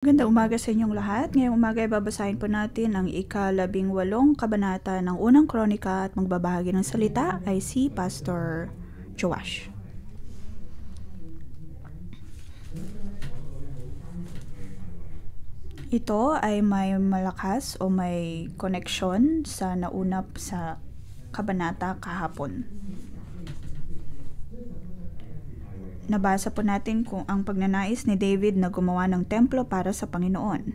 Magandang umaga sa inyong lahat. Ngayong umaga ay babasahin po natin ang ika-18 kabanata ng unang kronika at magbabahagi ng salita ay si Pastor Joash. Ito ay may malakas o may koneksyon sa naunap sa kabanata kahapon. Nabasa po natin kung ang pagnanais ni David na gumawa ng templo para sa Panginoon.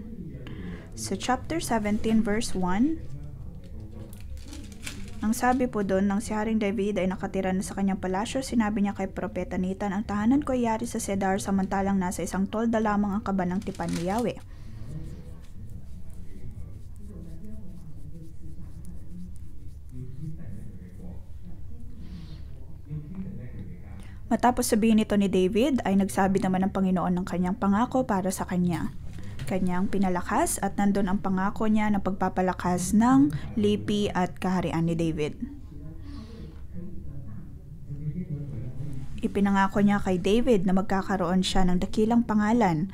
Sa chapter 17 verse 1, ang sabi po doon, nang si Haring David ay nakatira na sa kanyang palasyo, sinabi niya kay Propeta Nathan, ang tahanan ko ay yari sa Cedar samantalang nasa isang tolda lamang ang kaban ng tipan ni Yahweh. Matapos sabihin ito ni David, ay nagsabi naman ng Panginoon ng kanyang pangako para sa kanya. Kanyang pinalakas at nandun ang pangako niya na pagpapalakas ng lipi at kaharian ni David. Ipinangako niya kay David na magkakaroon siya ng dakilang pangalan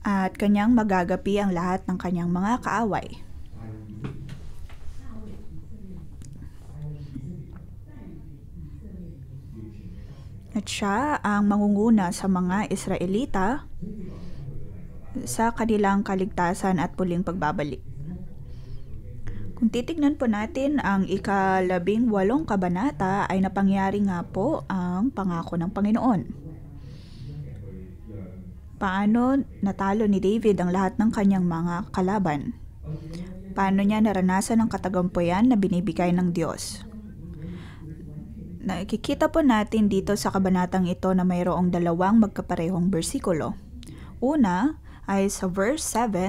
at kanyang magagapi ang lahat ng kanyang mga kaaway. At siya ang mangunguna sa mga Israelita sa kanilang kaligtasan at muling pagbabalik. Kung titignan po natin ang ika-18 kabanata ay napangyari nga po ang pangako ng Panginoon. Paano natalo ni David ang lahat ng kanyang mga kalaban? Paano niya naranasan ang katagumpayan na binibigay ng Diyos? Nakikita po natin dito sa kabanatang ito na mayroong dalawang magkaparehong bersikulo. Una ay sa verse 6.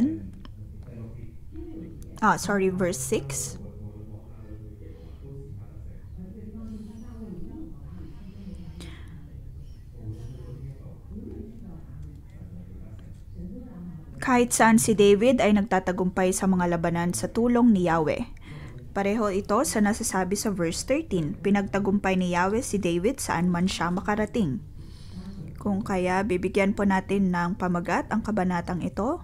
Kahit saan si David ay nagtatagumpay sa mga labanan sa tulong ni Yahweh. Pareho ito sa nasasabi sa verse 13, pinagtagumpay ni Yahweh si David saan man siya makarating. Kung kaya bibigyan po natin ng pamagat ang kabanatang ito.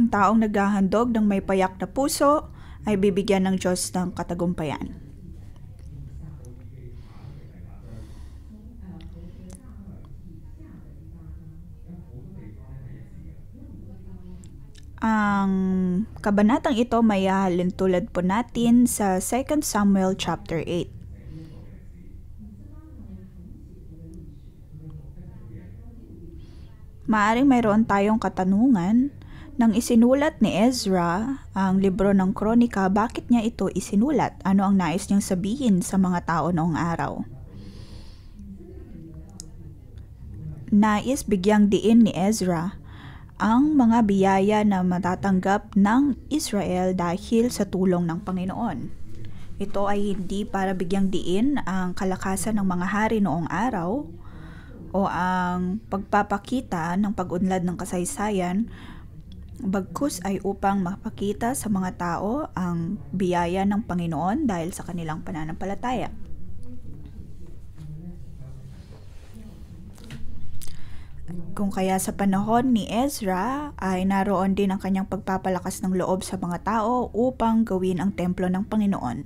Ang taong naghahandog ng may payak na puso ay bibigyan ng Diyos ng katagumpayan. Ang kabanatang ito may hahalin tulad po natin sa 2 Samuel chapter 8. Maaring mayroon tayong katanungan, nang isinulat ni Ezra ang libro ng kronika, bakit niya ito isinulat? Ano ang nais niyang sabihin sa mga tao noong araw? Nais bigyang diin ni Ezra ang mga biyaya na matatanggap ng Israel dahil sa tulong ng Panginoon. Ito ay hindi para bigyang diin ang kalakasan ng mga hari noong araw o ang pagpapakita ng pag-unlad ng kasaysayan, bagkus ay upang mapakita sa mga tao ang biyaya ng Panginoon dahil sa kanilang pananampalataya. Kung kaya sa panahon ni Ezra ay naroon din ang kanyang pagpapalakas ng loob sa mga tao upang gawin ang templo ng Panginoon.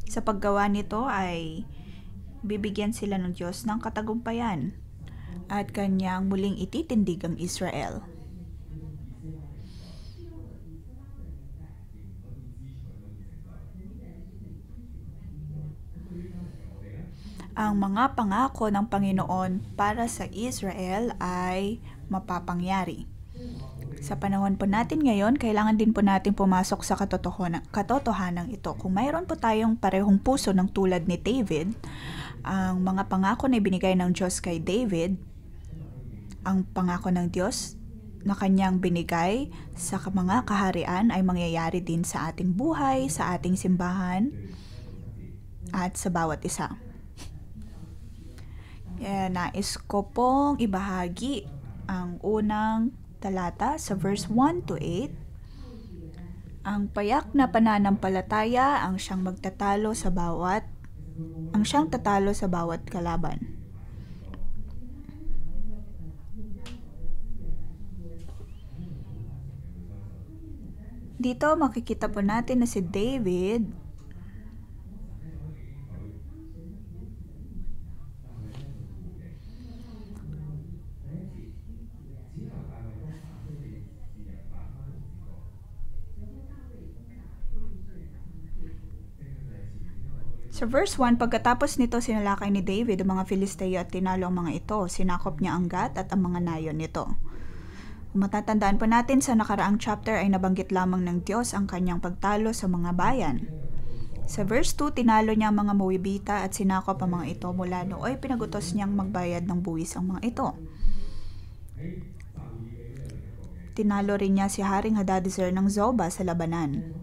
Sa paggawa nito ay bibigyan sila ng Diyos ng katagumpayan at kanyang muling ititindig ang Israel. Ang mga pangako ng Panginoon para sa Israel ay mapapangyari. Sa panahon po natin ngayon, kailangan din po natin pumasok sa katotohanan ito. Kung mayroon po tayong parehong puso ng tulad ni David, ang mga pangako na ibinigay ng Diyos kay David, ang pangako ng Diyos na kanyang binigay sa mga kaharian ay mangyayari din sa ating buhay, sa ating simbahan, at sa bawat isa. Nais ko pong ibahagi ang unang talata sa verse 1 to 8 Ang payak na pananampalataya ang siyang tatalo sa bawat kalaban. Dito makikita po natin na si David sa verse 1, pagkatapos nito sinalakay ni David ang mga Filisteo at tinalo ang mga ito. Sinakop niya ang Gat at ang mga nayon nito. Kung matatandaan po natin sa nakaraang chapter ay nabanggit lamang ng Diyos ang kanyang pagtalo sa mga bayan. Sa verse 2, tinalo niya ang mga Moabita at sinakop ang mga ito. Mula nooy pinagutos niyang magbayad ng buwis ang mga ito. Tinalo rin niya si Haring Hadadezer ng Zobah sa labanan.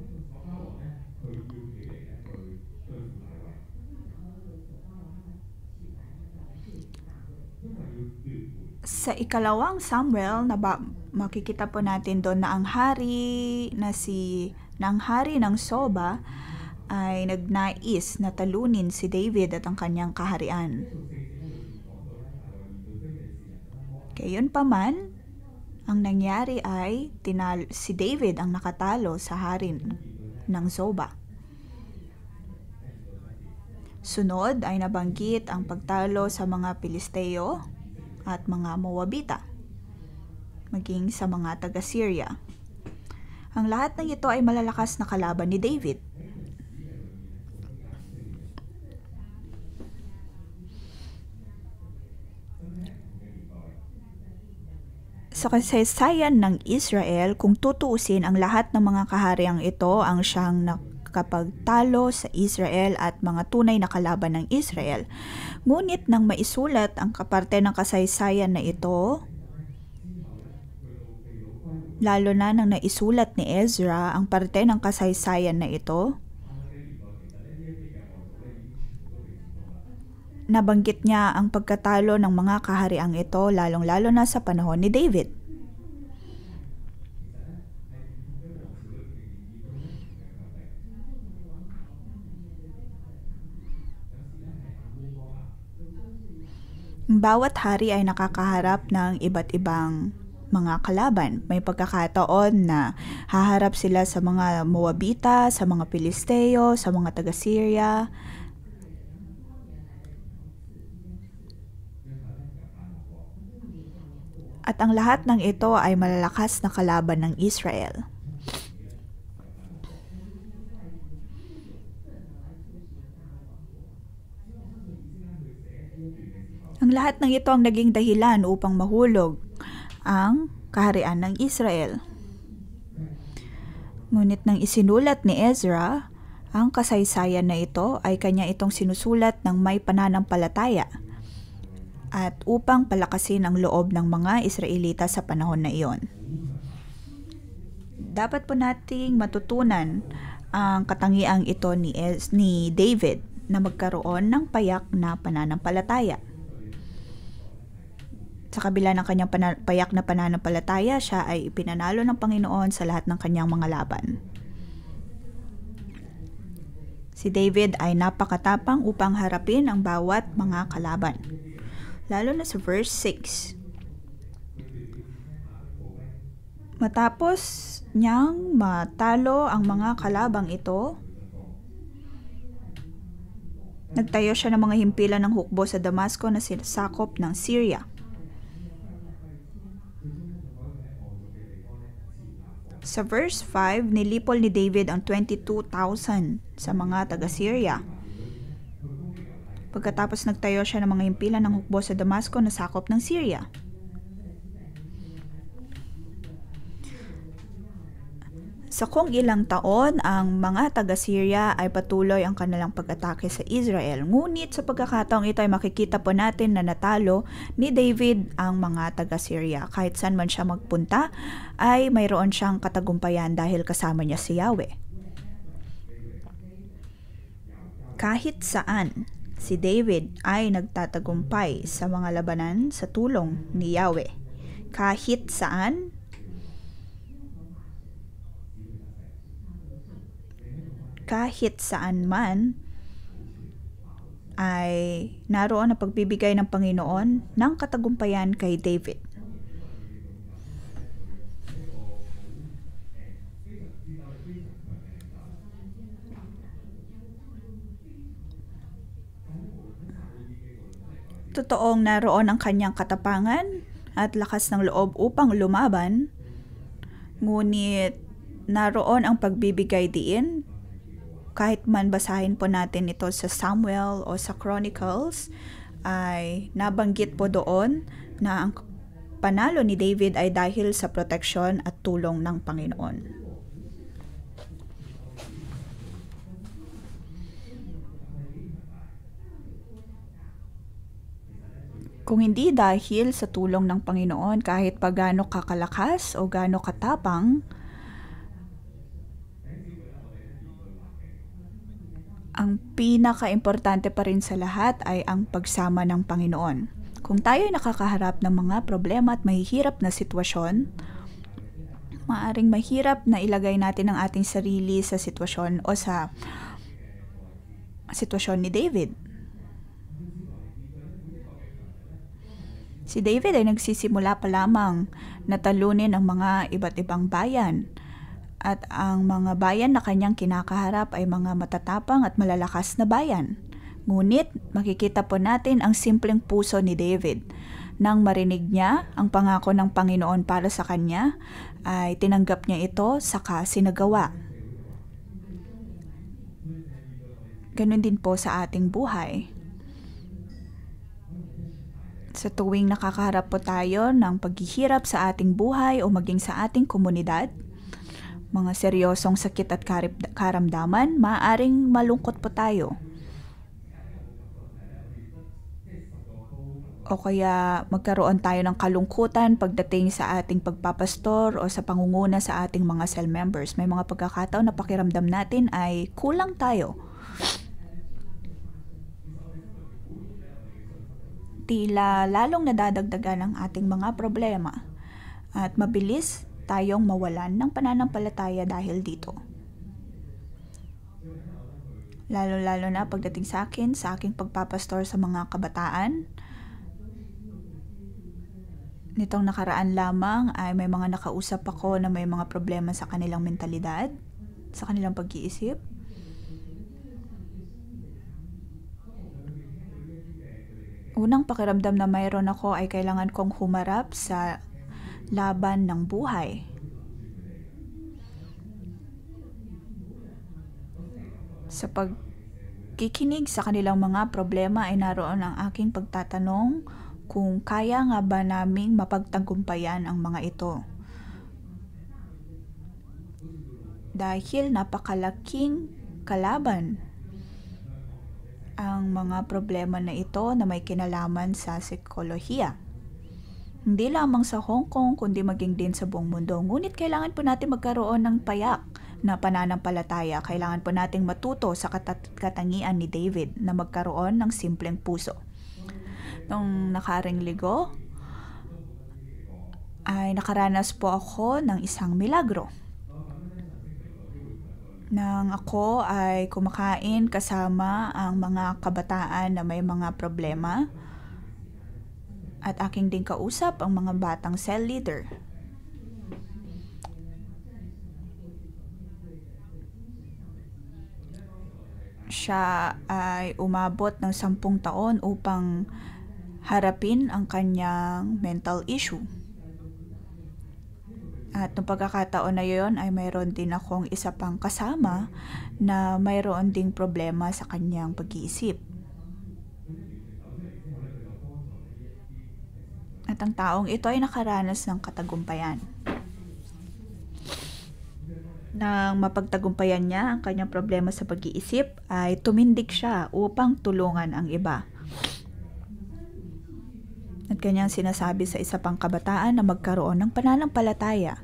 Sa ikalawang Samuel, makikita po natin doon na ang hari ng Soba ay nagnais na talunin si David at ang kanyang kaharian. Gayunpaman, ang nangyari ay si David ang nakatalo sa hari ng Soba. Sunod ay nabanggit ang pagtalo sa mga Pilisteo at mga Moabita, maging sa mga taga-Syria. Ang lahat ng ito ay malalakas na kalaban ni David. Sa kasaysayan ng Israel, kung tutuusin, ang lahat ng mga kahariang ito ang siyang nakapagtalo sa Israel at mga tunay na kalaban ng Israel. Ngunit nang maisulat ang kaparte ng kasaysayan na ito, lalo na nang naisulat ni Ezra ang parte ng kasaysayan na ito, nabanggit niya ang pagkatalo ng mga kahariang ito, lalong-lalo na sa panahon ni David. Bawat hari ay nakakaharap ng iba't ibang mga kalaban. May pagkakataon na haharap sila sa mga Moabita, sa mga Pilisteo, sa mga taga-Syria. At ang lahat ng ito ay malalakas na kalaban ng Israel. Ang lahat ng ito ang naging dahilan upang mahulog ang kaharian ng Israel. Ngunit nang isinulat ni Ezra, ang kasaysayan na ito ay kanya itong sinusulat ng may pananampalataya at upang palakasin ang loob ng mga Israelita sa panahon na iyon. Dapat po nating matutunan ang katangiang ito ni David na magkaroon ng payak na pananampalataya. Sa kabila ng kanyang payak na pananampalataya, siya ay ipinanalo ng Panginoon sa lahat ng kanyang mga laban. Si David ay napakatapang upang harapin ang bawat mga kalaban. Lalo na sa verse 6. Matapos niyang matalo ang mga kalabang ito, nagtayo siya ng mga himpilan ng hukbo sa Damasco na sinasakop ng Syria. Sa verse 5, nilipol ni David ang 22,000 sa mga taga-Syria. Pagkatapos nagtayo siya ng mga himpilan ng hukbo sa Damasco na sakop ng Syria. Sa kung ilang taon, ang mga taga-Syria ay patuloy ang kanilang pag-atake sa Israel. Ngunit sa pagkakataong ito ay makikita po natin na natalo ni David ang mga taga-Syria. Kahit saan man siya magpunta, ay mayroon siyang katagumpayan dahil kasama niya si Yahweh. Kahit saan, si David ay nagtatagumpay sa mga labanan sa tulong ni Yahweh. Kahit saan, kahit saan man ay naroon ang pagbibigay ng Panginoon ng katagumpayan kay David. Totoong naroon ang kanyang katapangan at lakas ng loob upang lumaban, ngunit naroon ang pagbibigay diin. Kahit man basahin po natin ito sa Samuel o sa Chronicles, ay nabanggit po doon na ang panalo ni David ay dahil sa proteksyon at tulong ng Panginoon. Kung hindi dahil sa tulong ng Panginoon, kahit pa gaano kakalakas o gaano katapang, ang pinaka-importante pa rin sa lahat ay ang pagsama ng Panginoon. Kung tayo ay nakakaharap ng mga problema at mahihirap na sitwasyon, maaring mahirap na ilagay natin ang ating sarili sa sitwasyon o sa sitwasyon ni David. Si David ay nagsisimula pa lamang na talunin ang mga iba't ibang bayan. At ang mga bayan na kanyang kinakaharap ay mga matatapang at malalakas na bayan. Ngunit makikita po natin ang simpleng puso ni David. Nang marinig niya ang pangako ng Panginoon para sa kanya, ay tinanggap niya ito saka sinagawa. Ganun din po sa ating buhay. Sa tuwing nakakaharap po tayo ng paghihirap sa ating buhay o maging sa ating komunidad, mga seryosong sakit at karamdaman, maaaring malungkot po tayo. O kaya magkaroon tayo ng kalungkutan pagdating sa ating pagpapastor o sa pangunguna sa ating mga cell members. May mga pagkakataon na pakiramdam natin ay kulang tayo. Tila lalong nadadagdagan ang ating mga problema at mabilis tayong mawalan ng pananampalataya dahil dito. Lalo-lalo na pagdating sa aking pagpapastor sa mga kabataan. Nitong nakaraan lamang ay may mga nakausap ako na may mga problema sa kanilang mentalidad, sa kanilang pag-iisip. Unang pakiramdam na mayroon ako ay kailangan kong humarap sa laban ng buhay. Sa pagkikinig sa kanilang mga problema ay naroon ang aking pagtatanong kung kaya nga ba naming mapagtagumpayan ang mga ito. Dahil napakalaking kalaban ang mga problema na ito na may kinalaman sa psikolohiya. Hindi lamang sa Hong Kong, kundi maging din sa buong mundo. Ngunit kailangan po natin magkaroon ng payak na pananampalataya. Kailangan po nating matuto sa katangian ni David na magkaroon ng simpleng puso. Nung nakaring linggo, ay nakaranas po ako ng isang milagro. Nang ako ay kumakain kasama ang mga kabataan na may mga problema at aking din kausap ang mga batang cell leader. Siya ay umabot ng 10 taon upang harapin ang kanyang mental issue. At noong pagkakataon na yun ay mayroon din akong isa pang kasama na mayroon ding problema sa kanyang pag-iisip. At ang taong ito ay nakaranas ng katagumpayan. Nang mapagtagumpayan niya ang kanyang problema sa pag-iisip, ay tumindig siya upang tulungan ang iba. At kanyang sinasabi sa isa pang kabataan na magkaroon ng pananampalataya.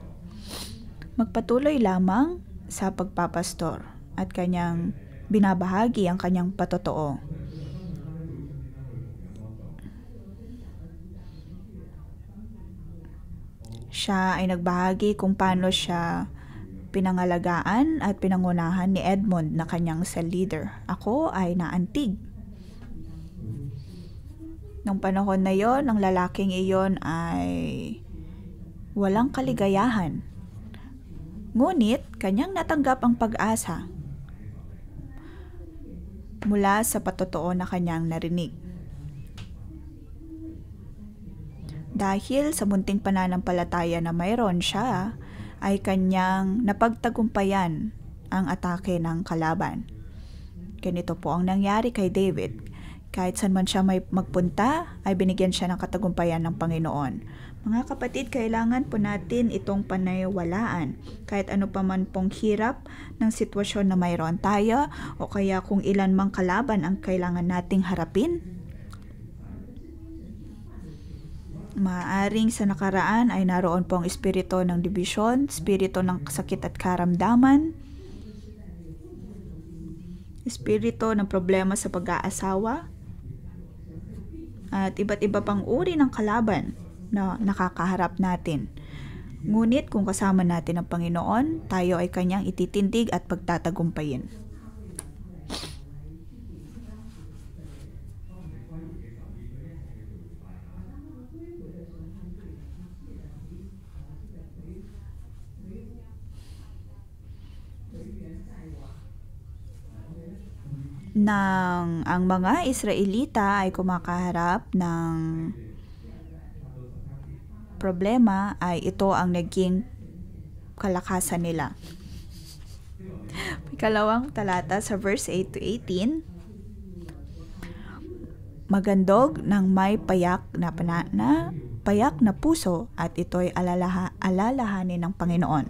Magpatuloy lamang sa pagpapastor at kanyang binabahagi ang kanyang patotoo. Siya ay nagbahagi kung paano siya pinangalagaan at pinangunahan ni Edmund na kanyang cell leader. Ako ay naantig. Nung panahon na yon, ang lalaking iyon ay walang kaligayahan. Ngunit, kanyang natanggap ang pag-asa mula sa patotoo na kanyang narinig. Dahil sa munting pananampalataya na mayroon siya, ay kanyang napagtagumpayan ang atake ng kalaban. Ganito po ang nangyari kay David. Kahit saan man siya may magpunta, ay binigyan siya ng katagumpayan ng Panginoon. Mga kapatid, kailangan po natin itong paniniwalaan. Kahit ano pa man pong hirap ng sitwasyon na mayroon tayo, o kaya kung ilan mang kalaban ang kailangan nating harapin, maaaring sa nakaraan ay naroon pong espiritu ng dibisyon, espiritu ng sakit at karamdaman, espiritu ng problema sa pag-aasawa, at iba't iba pang uri ng kalaban na nakakaharap natin. Ngunit kung kasama natin ang Panginoon, tayo ay kanyang ititindig at pagtatagumpayin. Nang ang mga Israelita ay kumakaharap ng problema, ay ito ang naging kalakasan nila. Ikalawang talata sa verse 8 to 18. Magandog ng may payak na puso, at ito'y alalahanin ng Panginoon.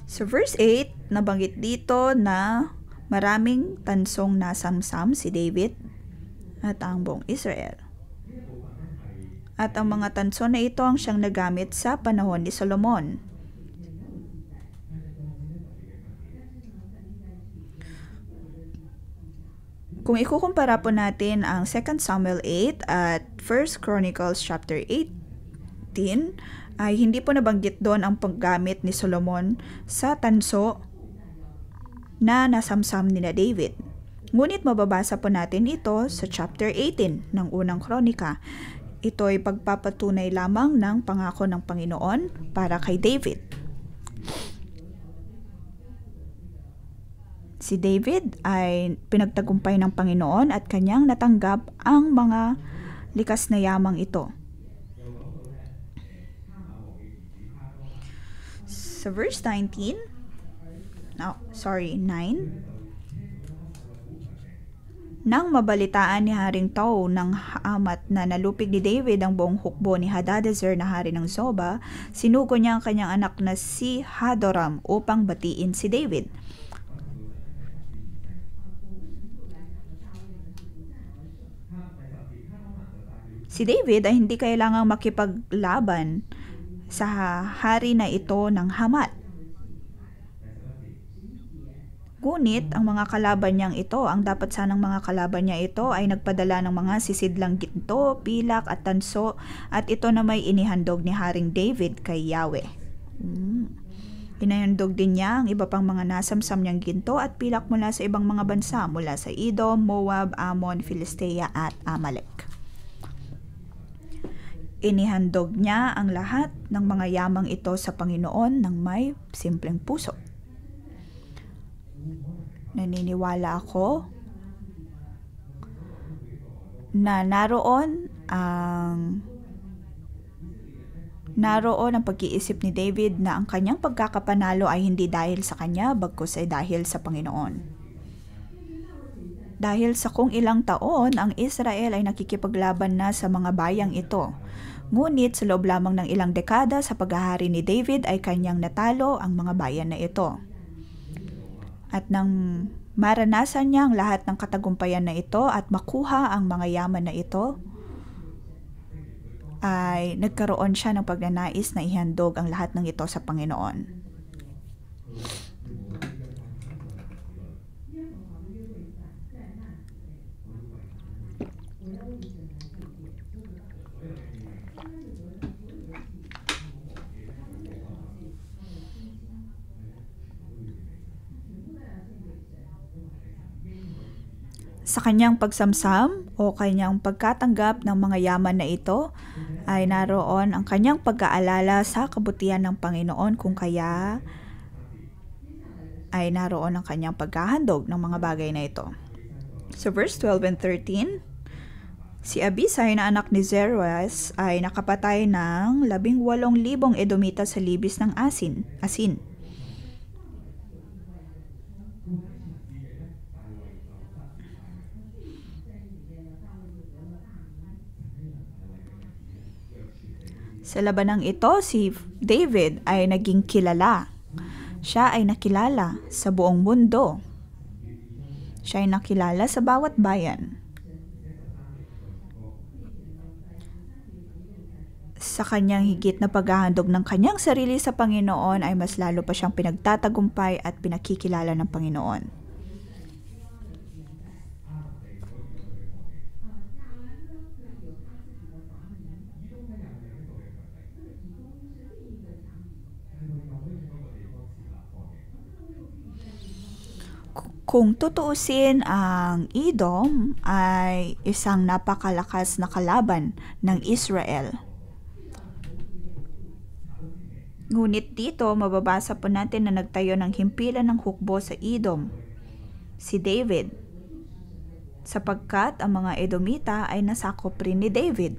Sa verse 8, nabanggit dito na maraming tansong nasamsam si David at ang buong Israel. At ang mga tanso na ito ang siyang nagamit sa panahon ni Solomon. Kung ikukumpara po natin ang 2 Samuel 8 at 1 Chronicles chapter 18, ay hindi po nabanggit doon ang paggamit ni Solomon sa tanso na nasamsam ni David. Ngunit mababasa po natin ito sa chapter 18 ng unang kronika. Ito ay pagpapatunay lamang ng pangako ng Panginoon para kay David. Si David ay pinagtagumpay ng Panginoon at kanyang natanggap ang mga likas na yamang ito. Sa verse 9, nang mabalitaan ni Haring Tou ng Hamat na nalupig ni David ang buong hukbo ni Hadadezer na hari ng Zoba, sinugo niya ang kanyang anak na si Hadoram upang batiin si David. Si David ay hindi kailangang makipaglaban sa hari na ito ng Hamat. Ngunit ang mga kalaban niyang ito, ang dapat sanang mga kalaban niya ito ay nagpadala ng mga sisidlang ginto, pilak at tanso, at ito na may inihandog ni Haring David kay Yahweh. Inahandog din niya ang iba pang mga nasamsam niyang ginto at pilak mula sa ibang mga bansa, mula sa Edom, Moab, Ammon, Filistea at Amalek. Inihandog niya ang lahat ng mga yamang ito sa Panginoon ng may simpleng puso. Naniniwala ako na naroon ang pag-iisip ni David na ang kanyang pagkakapanalo ay hindi dahil sa kanya, bagkus ay dahil sa Panginoon. Dahil sa kung ilang taon, ang Israel ay nakikipaglaban na sa mga bayang ito. Ngunit sa loob lamang ng ilang dekada sa paghahari ni David ay kanyang natalo ang mga bayan na ito. At nang maranasan niya ang lahat ng katagumpayan na ito at makuha ang mga yaman na ito, ay nagkaroon siya ng pagnanais na ihandog ang lahat ng ito sa Panginoon. Sa kanyang pagsamsam o kanyang pagkatanggap ng mga yaman na ito, ay naroon ang kanyang pag-aalala sa kabutihan ng Panginoon, kung kaya ay naroon ang kanyang paghahandog ng mga bagay na ito. So verse 12 and 13, si Abisai na anak ni Zeruiah ay nakapatay ng 18,000 Edomita sa libis ng asin. Sa labanang ito, si David ay naging kilala. Siya ay nakilala sa buong mundo. Siya ay nakilala sa bawat bayan. Sa kanyang higit na paghahandog ng kanyang sarili sa Panginoon, ay mas lalo pa siyang pinagtatagumpay at pinakikilala ng Panginoon. Kung tutuusin, ang Edom ay isang napakalakas na kalaban ng Israel. Ngunit dito, mababasa po natin na nagtayo ng himpilan ng hukbo sa Edom, si David, sapagkat ang mga Edomita ay nasakop rin ni David.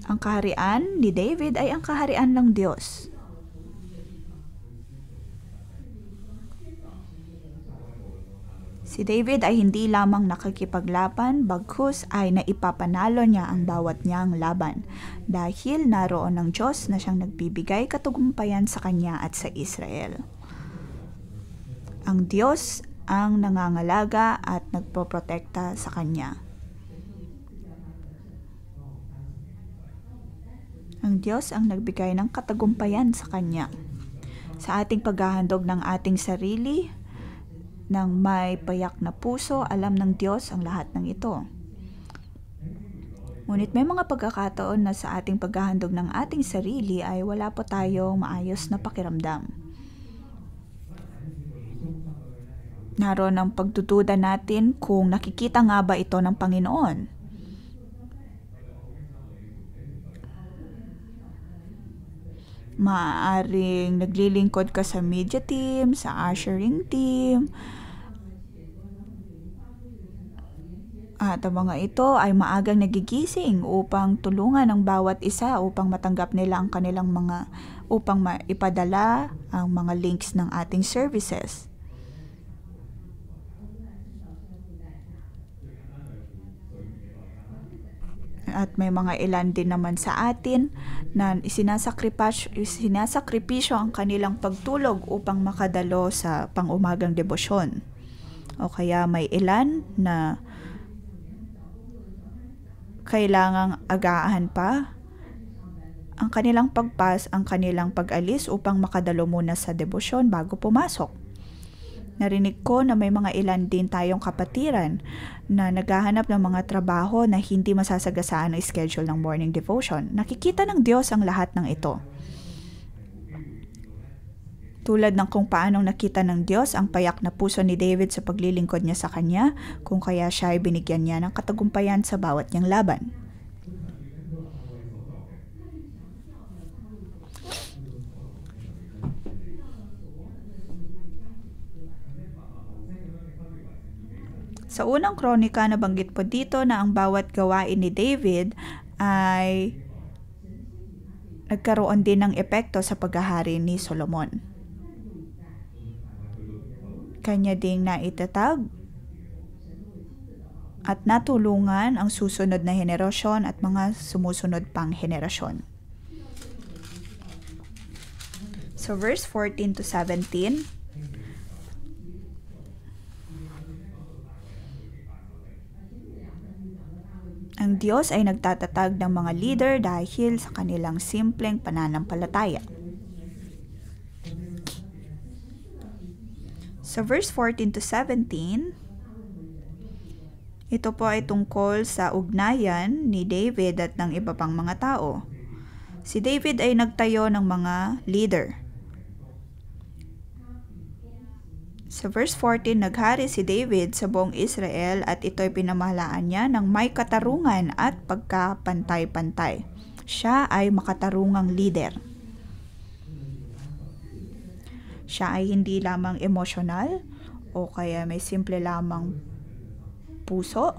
Ang kaharian ni David ay ang kaharian ng Diyos. Si David ay hindi lamang nakikipaglaban, bagkus ay naipapanalo niya ang bawat niyang laban, dahil naroon ng Diyos na siyang nagbibigay katagumpayan sa kanya at sa Israel. Ang Diyos ang nangangalaga at nagpoprotekta sa kanya. Ang Diyos ang nagbigay ng katagumpayan sa kanya. Sa ating paghahandog ng ating sarili, ng may payak na puso, alam ng Diyos ang lahat ng ito. Ngunit may mga pagkakataon na sa ating paghahandog ng ating sarili ay wala po tayong maayos na pakiramdam. Naroon ang pagdududa natin kung nakikita nga ba ito ng Panginoon. Maaaring naglilingkod ka sa media team, sa ushering team, at ang mga ito ay maagang nagigising upang tulungan ang bawat isa upang matanggap nila ang kanilang upang maipadala ang mga links ng ating services. At may mga ilan din naman sa atin na sinasakripisyo ang kanilang pagtulog upang makadalo sa pang-umagang debosyon. O kaya may ilan na kailangang agahan pa ang kanilang ang kanilang pag-alis upang makadalo muna sa debosyon bago pumasok. Narinig ko na may mga ilan din tayong kapatiran na naghahanap ng mga trabaho na hindi masasagasaan ang schedule ng morning devotion. Nakikita ng Diyos ang lahat ng ito. Tulad ng kung paanong nakita ng Diyos ang payak na puso ni David sa paglilingkod niya sa Kanya, kung kaya siya ay binigyan niya ng katagumpayan sa bawat niyang laban. Sa unang kronika, nabanggit po dito na ang bawat gawain ni David ay nagkaroon din ng epekto sa paghahari ni Solomon. Kanya ding naitatag at natulungan ang susunod na henerasyon at mga sumusunod pang henerasyon. So verse 14 to 17, ang Diyos ay nagtatatag ng mga leader dahil sa kanilang simpleng pananampalataya. Sa verse 14 to 17, ito po ay tungkol sa ugnayan ni David at ng iba pang mga tao. Si David ay nagtayo ng mga leader. Sa verse 14, naghari si David sa buong Israel at ito'y pinamahalaan niya ng may katarungan at pagkapantay-pantay. Siya ay makatarungang leader. Siya ay hindi lamang emosyonal o kaya may simple lamang puso.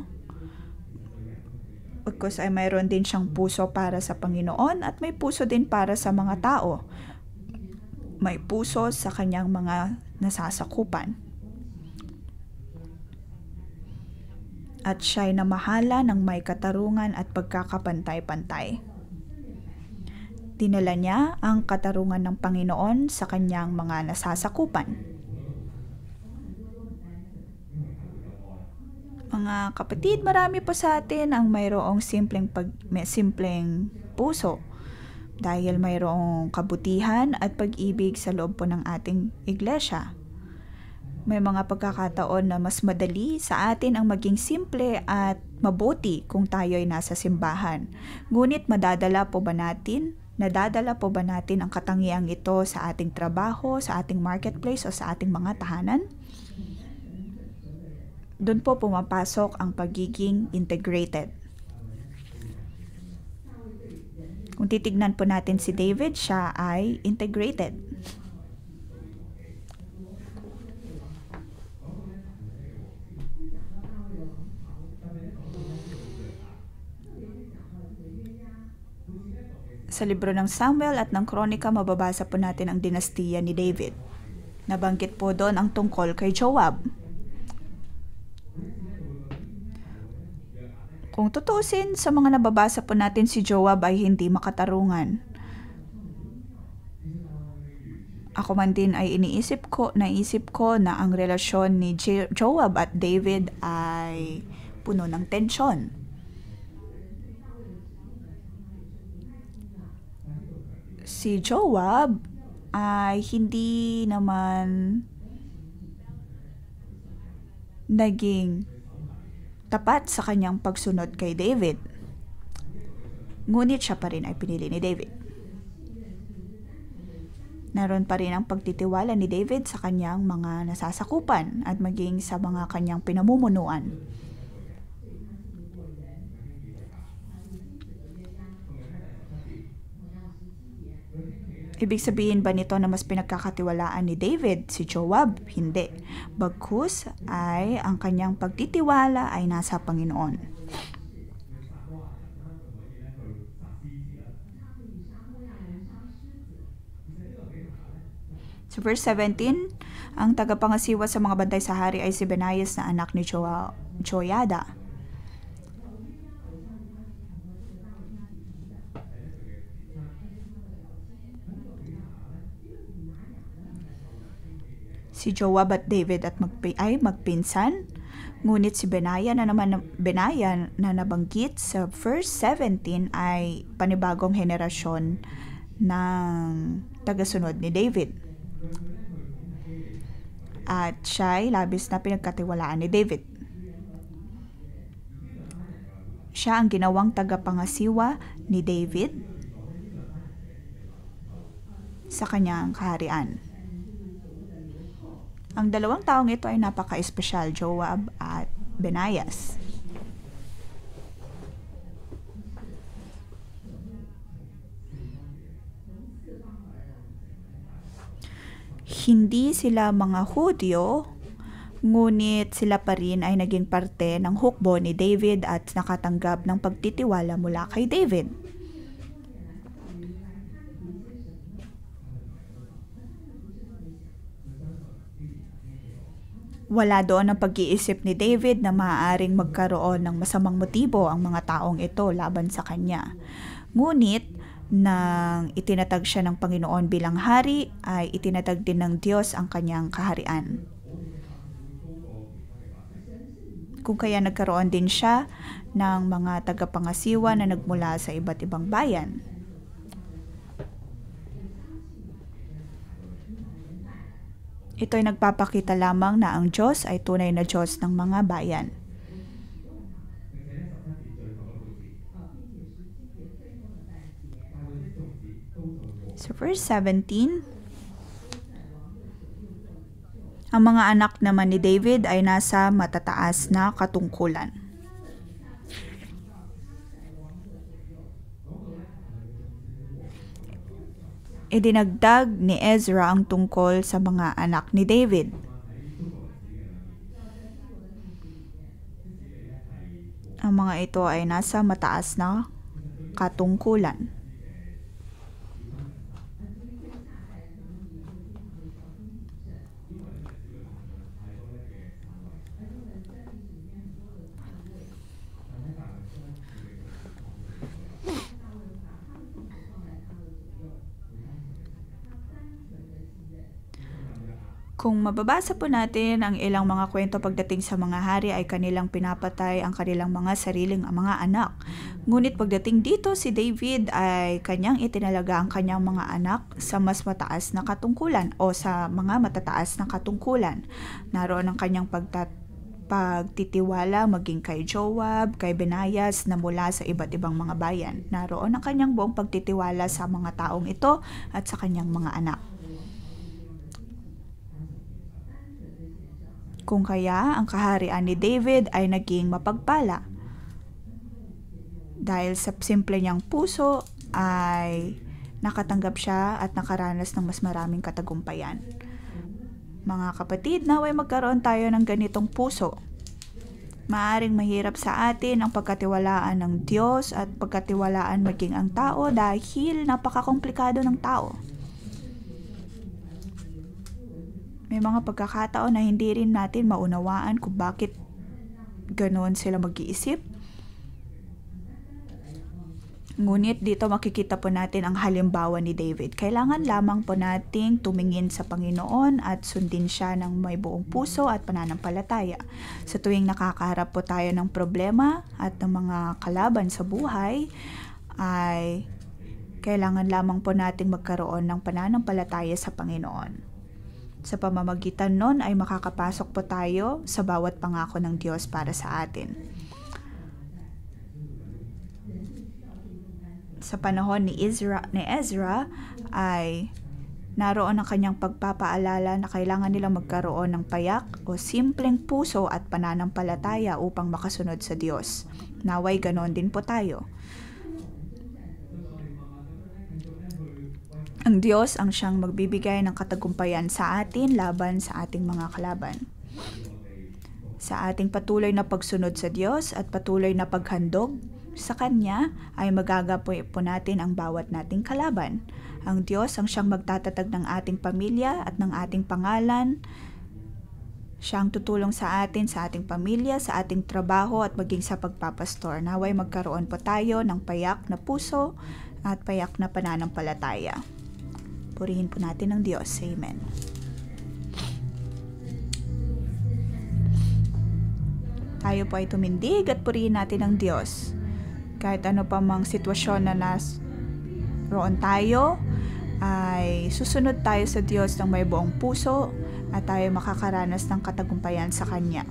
Because ay mayroon din siyang puso para sa Panginoon at may puso din para sa mga tao. May puso sa kanyang mga nasasakupan. At siya'y namahala ng may katarungan at pagkakapantay-pantay. Dinala niya ang katarungan ng Panginoon sa kanyang mga nasasakupan. Mga kapatid, marami po sa atin ang mayroong simpleng puso dahil mayroong kabutihan at pag-ibig sa loob po ng ating iglesia. May mga pagkakataon na mas madali sa atin ang maging simple at mabuti kung tayo ay nasa simbahan. Ngunit nadadala po ba natin ang katangiang ito sa ating trabaho, sa ating marketplace o sa ating mga tahanan? Doon po pumapasok ang pagiging integrated. Kung titignan po natin si David, siya ay integrated. Sa libro ng Samuel at ng Kronika, mababasa po natin ang dinastiya ni David. Nabanggit po doon ang tungkol kay Joab. Kung tutuusin, sa mga nababasa po natin, si Joab ay hindi makatarungan. Ako man din ay naisip ko na ang relasyon ni Joab at David ay puno ng tensyon. Si Joab ay hindi naman naging tapat sa kanyang pagsunod kay David. Ngunit siya pa rin ay pinili ni David. Naroon pa rin ang pagtitiwala ni David sa kanyang mga nasasakupan at maging sa mga kanyang pinamumunuan. Ibig sabihin ba nito na mas pinagkakatiwalaan ni David si Joab? Hindi. Bagkus ay ang kanyang pagtitiwala ay nasa Panginoon. Sa verse 17, ang tagapangasiwa sa mga bantay sa hari ay si Benaias na anak ni Joyada. Si Joab at David ay magpinsan, ngunit si Benaya na nabanggit sa verse 17 ay panibagong henerasyon ng tagasunod ni David. At siya ay labis na pinagkatiwalaan ni David. Siya ang ginawang tagapangasiwa ni David sa kanyang kaharian. Ang dalawang taong ito ay napaka-espesyal, Joab at Benaias. Hindi sila mga Hudyo, ngunit sila pa rin ay naging parte ng hukbo ni David at nakatanggap ng pagtitiwala mula kay David. Wala doon ang pag-iisip ni David na maaaring magkaroon ng masamang motibo ang mga taong ito laban sa kanya. Ngunit, nang itinatag siya ng Panginoon bilang hari, ay itinatag din ng Diyos ang kanyang kaharian. Kung kaya nagkaroon din siya ng mga tagapangasiwa na nagmula sa iba't ibang bayan. Ito'y nagpapakita lamang na ang Diyos ay tunay na Diyos ng mga bayan. So verse 17, Ang mga anak naman ni David ay nasa matataas na katungkulan. Idinagdag ni Ezra ang tungkol sa mga anak ni David. Ang mga ito ay nasa mataas na katungkulan. Kung mababasa po natin ang ilang mga kwento pagdating sa mga hari ay kanilang pinapatay ang kanilang mga sariling mga anak. Ngunit pagdating dito si David ay kanyang itinalaga ang kanyang mga anak sa mas mataas na katungkulan o sa mga matataas na katungkulan. Naroon ang kanyang pagtitiwala maging kay Joab, kay Benayas na mula sa iba't ibang mga bayan. Naroon ang kanyang buong pagtitiwala sa mga taong ito at sa kanyang mga anak. Kung kaya ang kaharian ni David ay naging mapagpala. Dahil sa simple niyang puso ay nakatanggap siya at nakaranas ng mas maraming katagumpayan. Mga kapatid, naway magkaroon tayo ng ganitong puso. Maaring mahirap sa atin ang pagkatiwalaan ng Diyos at pagkatiwalaan maging ang tao dahil napakakomplikado ng tao. May mga pagkakataon na hindi rin natin maunawaan kung bakit ganoon sila mag-iisip. Ngunit dito makikita po natin ang halimbawa ni David. Kailangan lamang po nating tumingin sa Panginoon at sundin siya ng may buong puso at pananampalataya. Sa tuwing nakakaharap po tayo ng problema at ng mga kalaban sa buhay, ay kailangan lamang po nating magkaroon ng pananampalataya sa Panginoon. Sa pamamagitan nun ay makakapasok po tayo sa bawat pangako ng Diyos para sa atin. Sa panahon ni Ezra ay naroon ang kanyang pagpapaalala na kailangan nilang magkaroon ng payak o simpleng puso at pananampalataya upang makasunod sa Diyos. Naway ganon din po tayo. Ang Diyos ang siyang magbibigay ng katagumpayan sa atin laban sa ating mga kalaban. Sa ating patuloy na pagsunod sa Diyos at patuloy na paghandog sa Kanya ay magagapoy po natin ang bawat nating kalaban. Ang Diyos ang siyang magtatatag ng ating pamilya at ng ating pangalan. Siyang tutulong sa ating pamilya, sa ating trabaho at maging sa pagpapastor. Naway magkaroon po tayo ng payak na puso at payak na pananampalataya. Purihin po natin ang Diyos. Amen. Tayo po ay tumindig at purihin natin ang Diyos. Kahit ano pa mang sitwasyon na roon tayo, ay susunod tayo sa Diyos ng may buong puso at tayo makakaranas ng katagumpayan sa Kanya.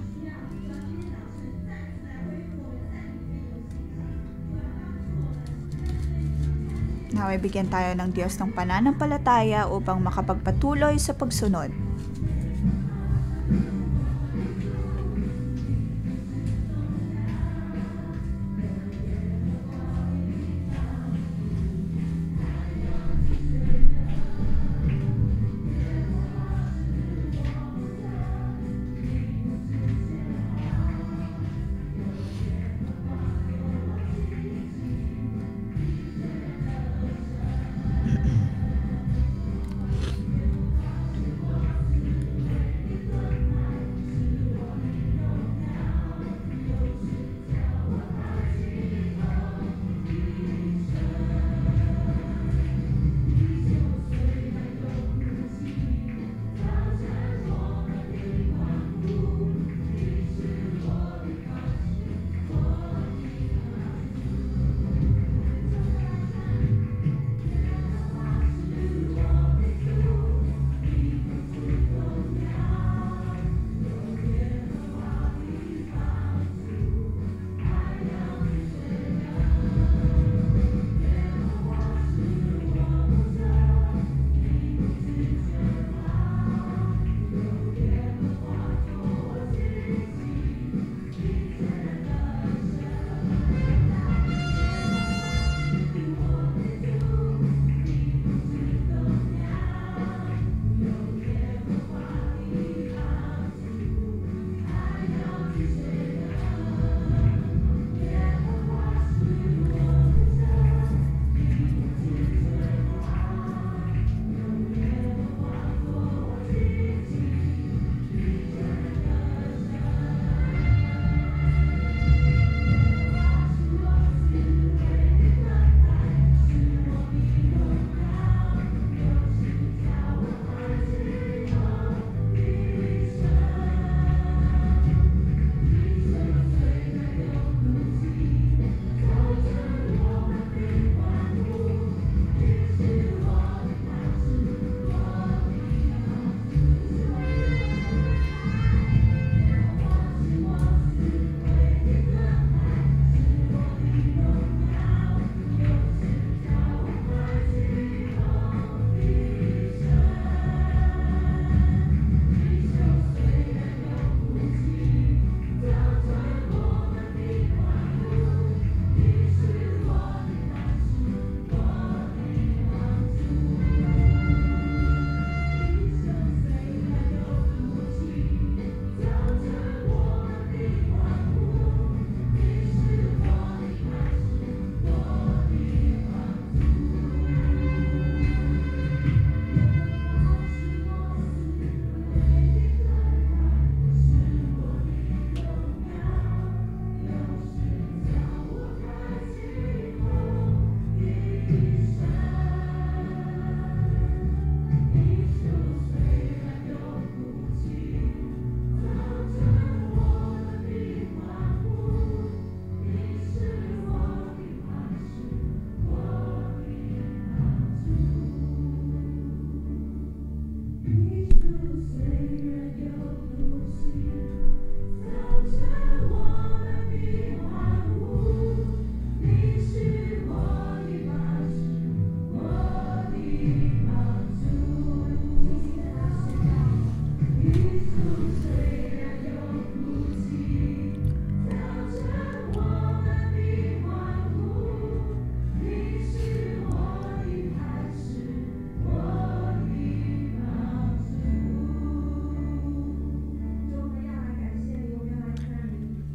Naway bigyan tayo ng Diyos ng pananampalataya upang makapagpatuloy sa pagsunod.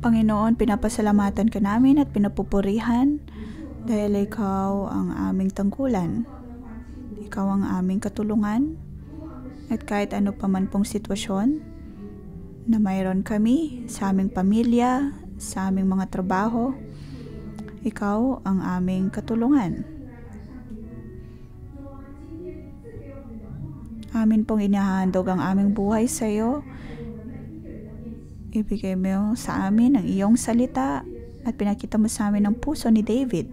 Panginoon, pinapasalamatan ka namin at pinapupurihan dahil ikaw ang aming tangkulan. Ikaw ang aming katulungan at kahit ano pa man pong sitwasyon na mayroon kami sa aming pamilya, sa aming mga trabaho, ikaw ang aming katulungan. Amin pong inahandog ang aming buhay sa iyo. Ibigay mo sa amin ang iyong salita at pinakita mo sa amin ang puso ni David.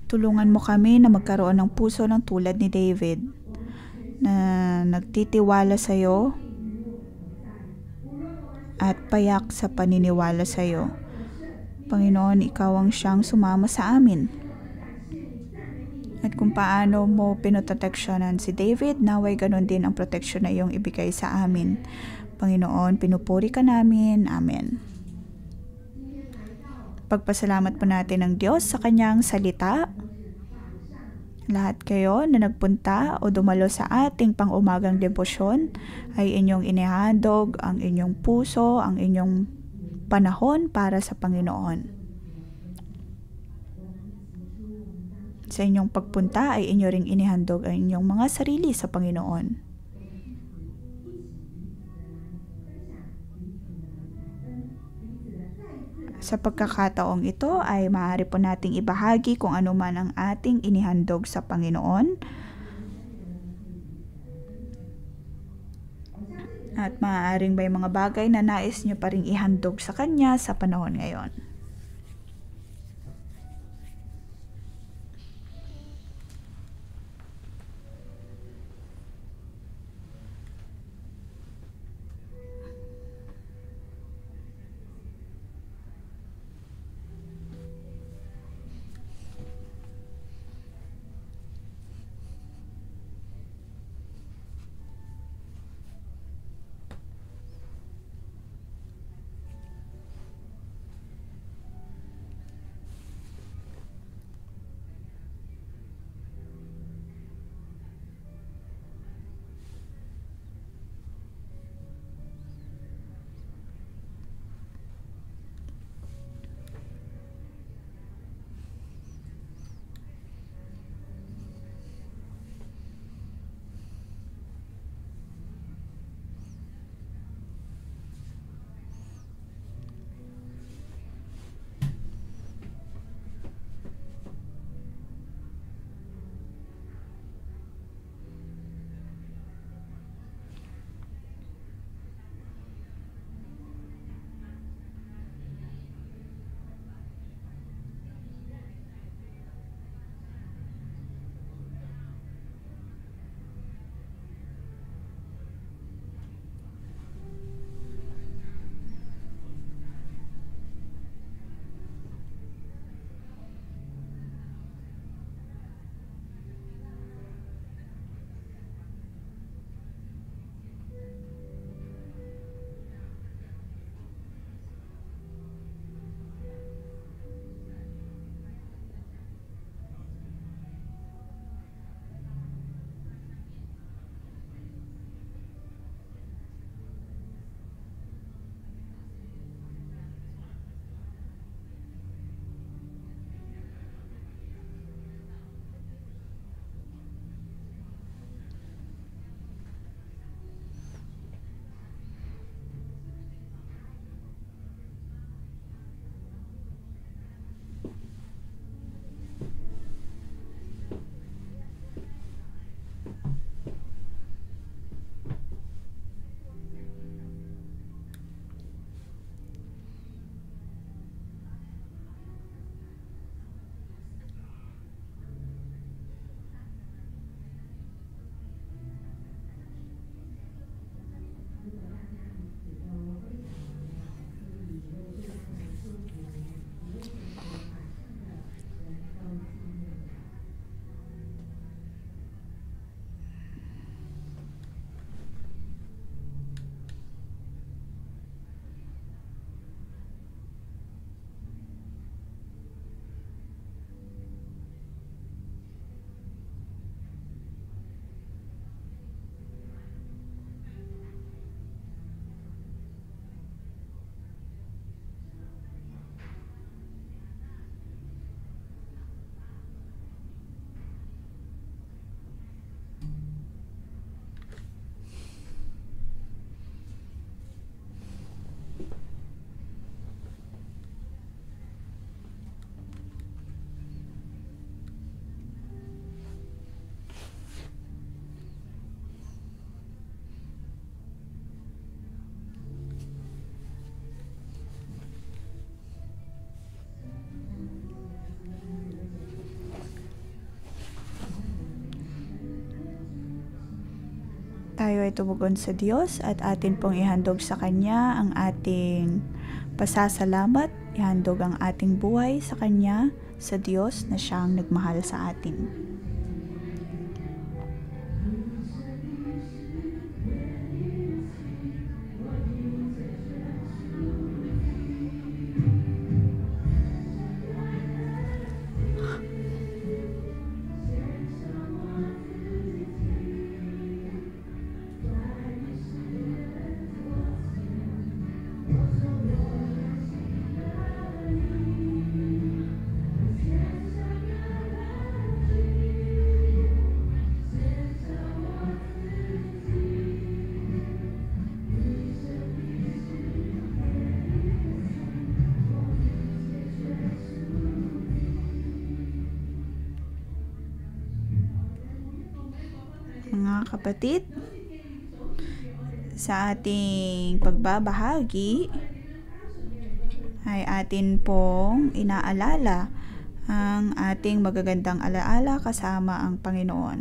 Tulungan mo kami na magkaroon ng puso ng tulad ni David na nagtitiwala sa iyo at payak sa paniniwala sa iyo. Panginoon, ikaw ang siyang sumama sa amin. At kung paano mo pinoteksyonan si David, naway ganon din ang proteksyon na iyong ibigay sa amin. Panginoon, pinupuri ka namin. Amen. Pagpasalamat po natin ng Diyos sa kanyang salita. Lahat kayo na nagpunta o dumalo sa ating pang-umagang debosyon ay inyong inihandog ang inyong puso, ang inyong panahon para sa Panginoon. Sa inyong pagpunta ay inyo ring inihandog ang inyong mga sarili sa Panginoon. Sa pagkakataong ito ay maaari po nating ibahagi kung ano man ang ating inihandog sa Panginoon. At maaaring may mga bagay na nais nyo pa ring ihandog sa Kanya sa panahon ngayon. Tayo ay tumugon sa Diyos at atin pong ihandog sa Kanya ang ating pasasalamat, ihandog ang ating buhay sa Kanya, sa Diyos na Siyang nagmahal sa atin. Mga kapatid, sa ating pagbabahagi ay atin pong inaalala ang ating magagandang alaala kasama ang Panginoon.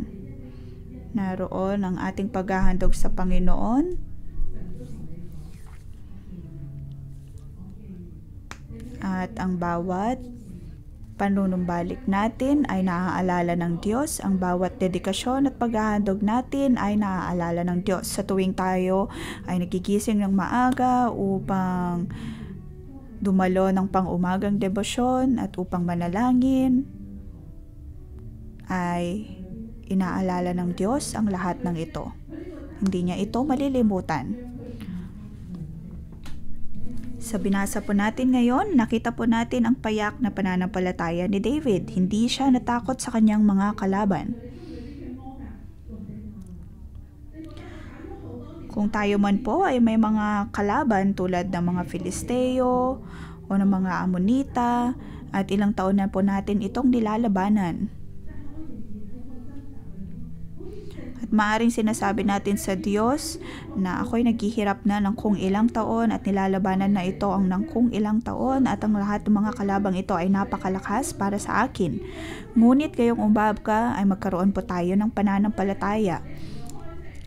Naroon ang ating paghahandog sa Panginoon at ang bawat panunumbalik natin ay naaalala ng Diyos. Ang bawat dedikasyon at paghahandog natin ay naaalala ng Diyos. Sa tuwing tayo ay nagigising ng maaga upang dumalo ng pang-umagang debosyon at upang manalangin, ay inaalala ng Diyos ang lahat ng ito. Hindi niya ito malilimutan. Sa binasa po natin ngayon, nakita po natin ang payak na pananampalataya ni David. Hindi siya natakot sa kanyang mga kalaban. Kung tayo man po ay may mga kalaban tulad ng mga Filisteo o ng mga Amonita, at ilang taon na po natin itong nilalabanan. At maaaring sinasabi natin sa Diyos na ako'y naghihirap na ng kung ilang taon at nilalabanan na ito ang ng kung ilang taon at ang lahat ng mga kalabang ito ay napakalakas para sa akin. Ngunit ngayong umbab ka ay magkaroon po tayo ng pananampalataya.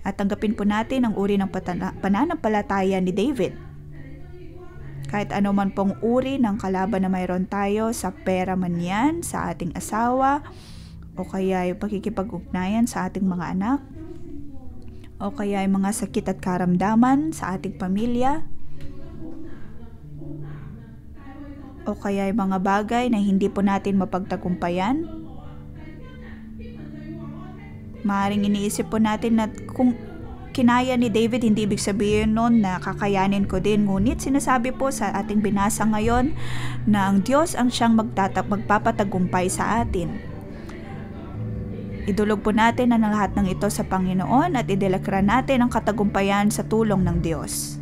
At tanggapin po natin ang uri ng pananampalataya ni David. Kahit ano man pong uri ng kalaban na mayroon tayo, sa pera man yan, sa ating asawa, o kaya yung pakikipag-ugnayan sa ating mga anak, o kaya yung mga sakit at karamdaman sa ating pamilya, o kaya yung mga bagay na hindi po natin mapagtagumpayan. Maaaring iniisip po natin na kung kinaya ni David, hindi ibig sabihin nun na kakayanin ko din. Ngunit sinasabi po sa ating binasa ngayon na ang Diyos ang siyang magpapatagumpay sa atin. Idulog po natin ang lahat ng ito sa Panginoon at idilakra natin ang katagumpayan sa tulong ng Diyos.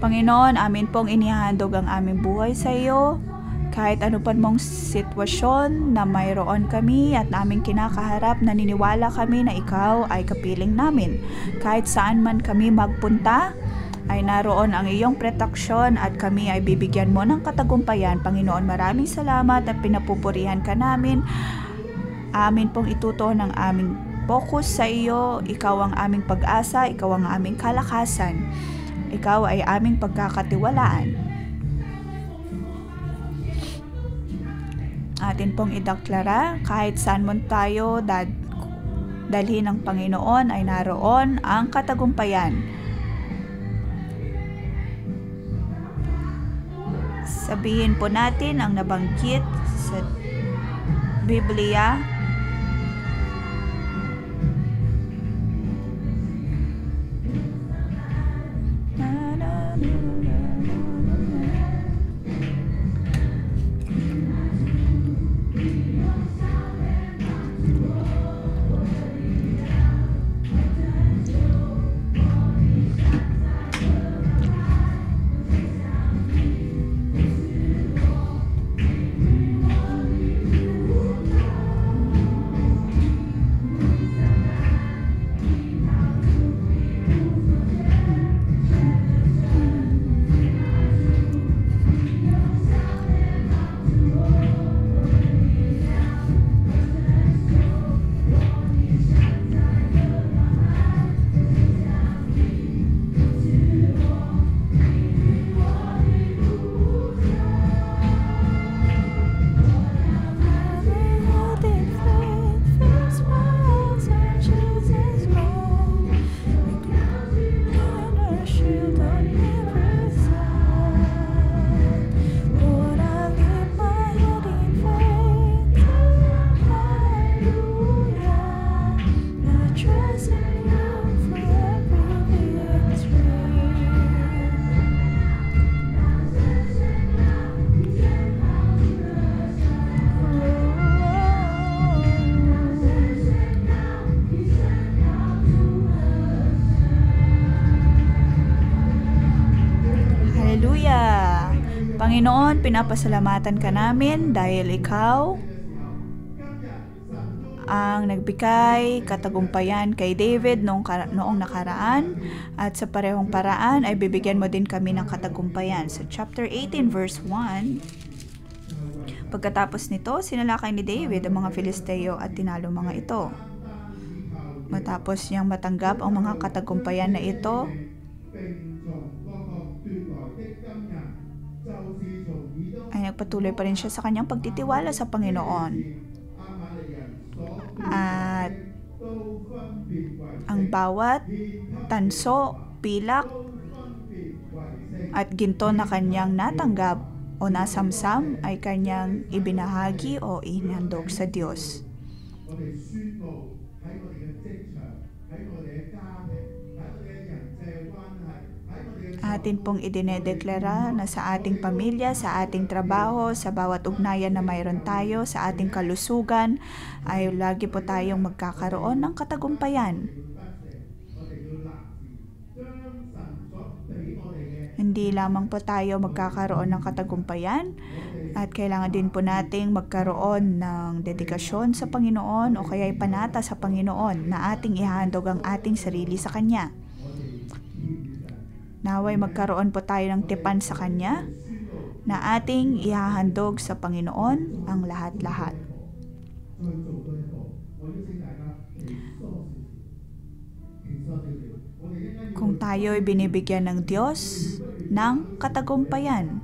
Panginoon, amin pong inihandog ang aming buhay sa iyo. Kahit ano pa mong sitwasyon na mayroon kami at naming kinakaharap, naniniwala kami na ikaw ay kapiling namin. Kahit saan man kami magpunta, ay naroon ang iyong proteksyon at kami ay bibigyan mo ng katagumpayan. Panginoon, maraming salamat at pinapupurihan ka namin. Amin pong itutuon ang aming focus sa iyo. Ikaw ang aming pag-asa, ikaw ang aming kalakasan. Ikaw ay aming pagkakatiwalaan. Atin pong ideklara, kahit saan man tayo dalhin ng Panginoon ay naroon ang katagumpayan. Sabihin po natin ang nabanggit sa Biblia. Panginoon, pinapasalamatan ka namin dahil ikaw ang nagbigay katagumpayan kay David noong nakaraan, at sa parehong paraan ay bibigyan mo din kami ng katagumpayan. Sa chapter 18 verse 1, pagkatapos nito, sinalakay ni David ang mga Filisteo at tinalo mga ito. Matapos niyang matanggap ang mga katagumpayan na ito, ay nagpatuloy pa rin siya sa kanyang pagtitiwala sa Panginoon. At ang bawat tanso, pilak at ginto na kanyang natanggap o nasamsam ay kanyang ibinahagi o inhandog sa Diyos. Atin pong idinedeklara na sa ating pamilya, sa ating trabaho, sa bawat ugnayan na mayroon tayo, sa ating kalusugan, ay lagi po tayong magkakaroon ng katagumpayan. Hindi lamang po tayo magkakaroon ng katagumpayan, at kailangan din po nating magkaroon ng dedikasyon sa Panginoon o kaya'y panata sa Panginoon na ating ihahandog ang ating sarili sa Kanya. Naway magkaroon po tayo ng tipan sa Kanya na ating ihahandog sa Panginoon ang lahat-lahat. Kung tayo'y binibigyan ng Diyos ng katagumpayan,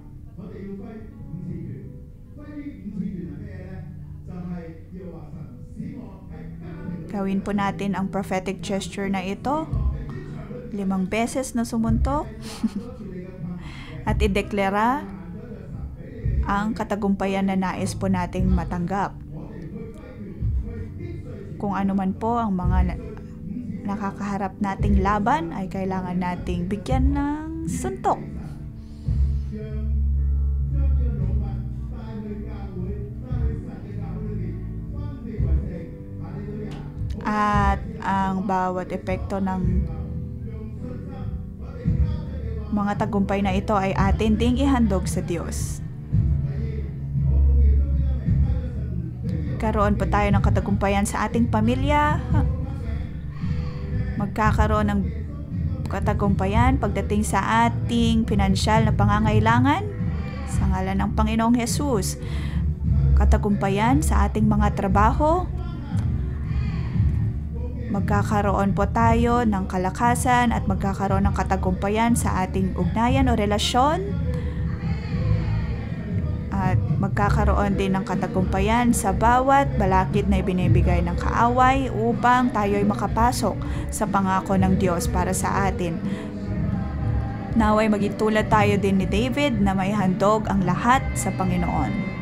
gawin po natin ang prophetic gesture na ito 5 beses na sumuntok at ideklara ang katagumpayan na nais po nating matanggap. Kung ano man po ang mga nakakaharap nating laban ay kailangan nating bigyan ng suntok. At ang bawat epekto ng mga tagumpay na ito ay atin ding ihandog sa Diyos. Karoon po tayo ng katagumpayan sa ating pamilya. Magkakaroon ng katagumpayan pagdating sa ating pinansyal na pangangailangan sa ngalan ng Panginoong Hesus. Katagumpayan sa ating mga trabaho. Magkakaroon po tayo ng kalakasan at magkakaroon ng katagumpayan sa ating ugnayan o relasyon. At magkakaroon din ng katagumpayan sa bawat balakid na ibinibigay ng kaaway upang tayo'y makapasok sa pangako ng Diyos para sa atin. Naway maging tulad tayo din ni David na may handog ang lahat sa Panginoon.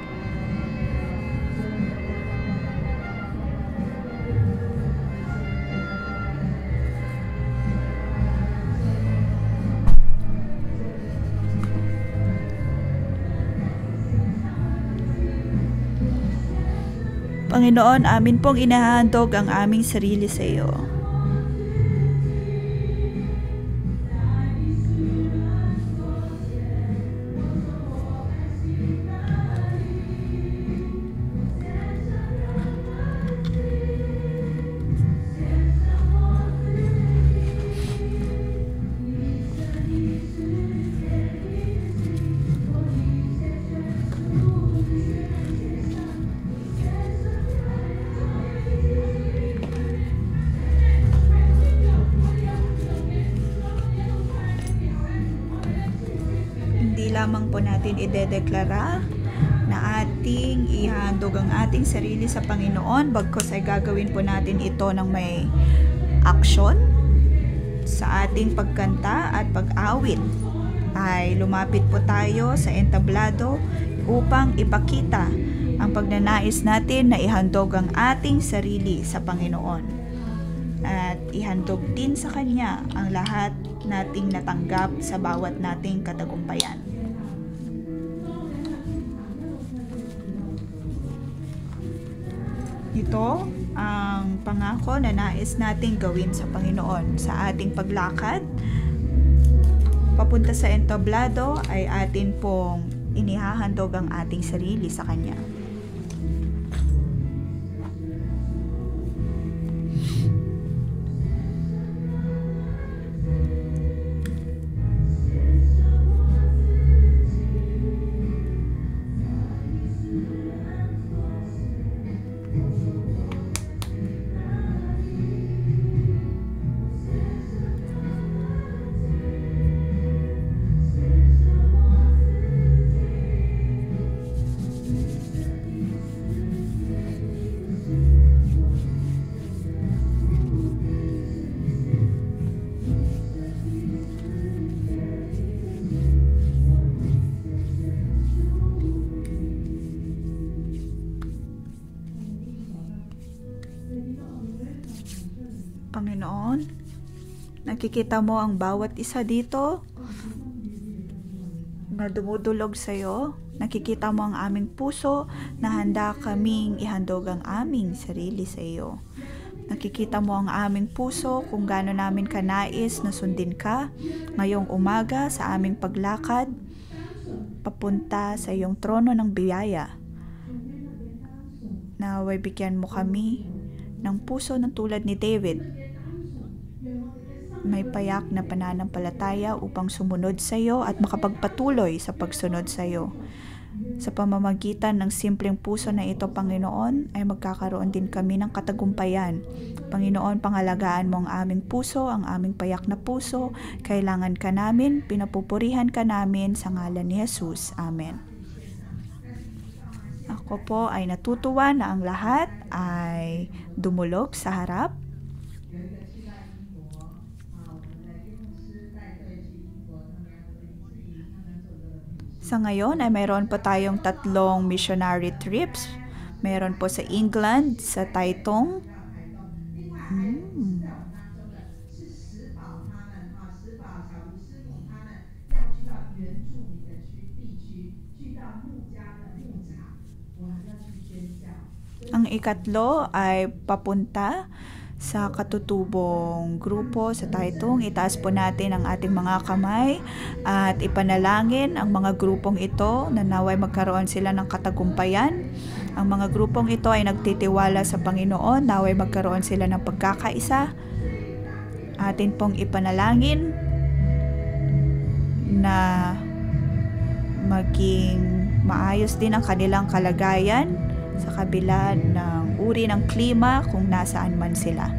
Panginoon, amin pong inahandog ang aming sarili sa iyo. Lamang po natin idedeklara na ating ihandog ang ating sarili sa Panginoon, bagkus ay gagawin po natin ito ng may aksyon sa ating pagkanta at pag-awit. Ay lumapit po tayo sa entablado upang ipakita ang pagnanais natin na ihandog ang ating sarili sa Panginoon at ihandog din sa Kanya ang lahat nating natanggap sa bawat nating katagumpayan. Ito ang pangako na nais nating gawin sa Panginoon sa ating paglakad papunta sa entablado ay atin pong inihahandog ang ating sarili sa Kanya. Panginoon, nakikita mo ang bawat isa dito na dumudulog sa iyo. Nakikita mo ang aming puso na handa kaming ihandog ang aming sarili sa iyo. Nakikita mo ang aming puso kung gaano namin kanais na sundin ka ngayong umaga sa aming paglakad papunta sa iyong trono ng biyaya. Naway bigyan mo kami ng puso ng tulad ni David. May payak na pananampalataya upang sumunod sa iyo at makapagpatuloy sa pagsunod sa iyo. Sa pamamagitan ng simpleng puso na ito, Panginoon, ay magkakaroon din kami ng katagumpayan. Panginoon, pangalagaan mo ang aming puso, ang aming payak na puso. Kailangan ka namin, pinapupurihan ka namin sa ngalan ni Jesus. Amen. Ako po ay natutuwa na ang lahat ay dumulog sa harap. Sa ngayon ay mayroon po tayong 3 missionary trips. Meron po sa England, sa Taitung. Ang ikatlo ay papunta sa katutubong grupo sa Taitung. Itaas po natin ang ating mga kamay at ipanalangin ang mga grupong ito na naway magkaroon sila ng katagumpayan. Ang mga grupong ito ay nagtitiwala sa Panginoon, naway magkaroon sila ng pagkakaisa. Atin pong ipanalangin na maging maayos din ang kanilang kalagayan sa kabila ng uri ng klima kung nasaan man sila.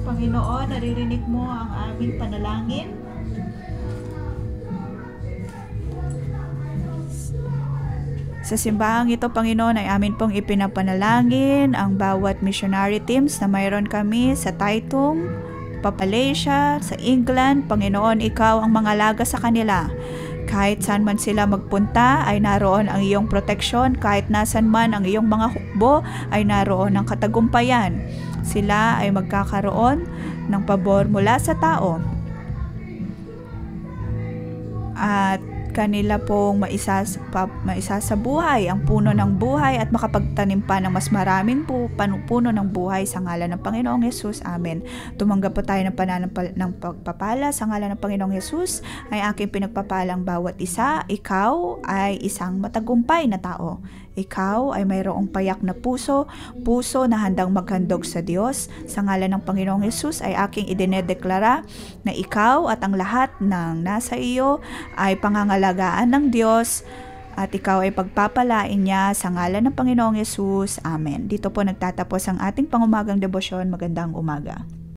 Panginoon, naririnig mo ang aming panalangin. Sa simbahang ito, Panginoon, ay amin pong ipinapanalangin ang bawat missionary teams na mayroon kami sa Taitung, Malaysia, sa England. Panginoon, ikaw ang mangalaga sa kanila. Kahit saan man sila magpunta, ay naroon ang iyong proteksyon. Kahit nasan man ang iyong mga hukbo, ay naroon ang katagumpayan. Sila ay magkakaroon ng pabor mula sa tao. At kanila pong maisasabuhay ang puno ng buhay at makapagtanim pa ng mas maraming puno ng buhay sa ngalan ng Panginoong Yesus. Amen. Tumanggap po tayo ng pagpapala sa ngalan ng Panginoong Yesus. Ay aking pinagpapalang bawat isa. Ikaw ay isang matagumpay na tao. Ikaw ay mayroong payak na puso na handang maghandog sa Diyos. Sa ngalan ng Panginoong Yesus ay aking idinedeklara na ikaw at ang lahat ng nasa iyo ay pangangalagaan ng Diyos at ikaw ay pagpapalain niya sa ngalan ng Panginoong Yesus. Amen. Dito po nagtatapos ang ating pangumagang debosyon. Magandang umaga.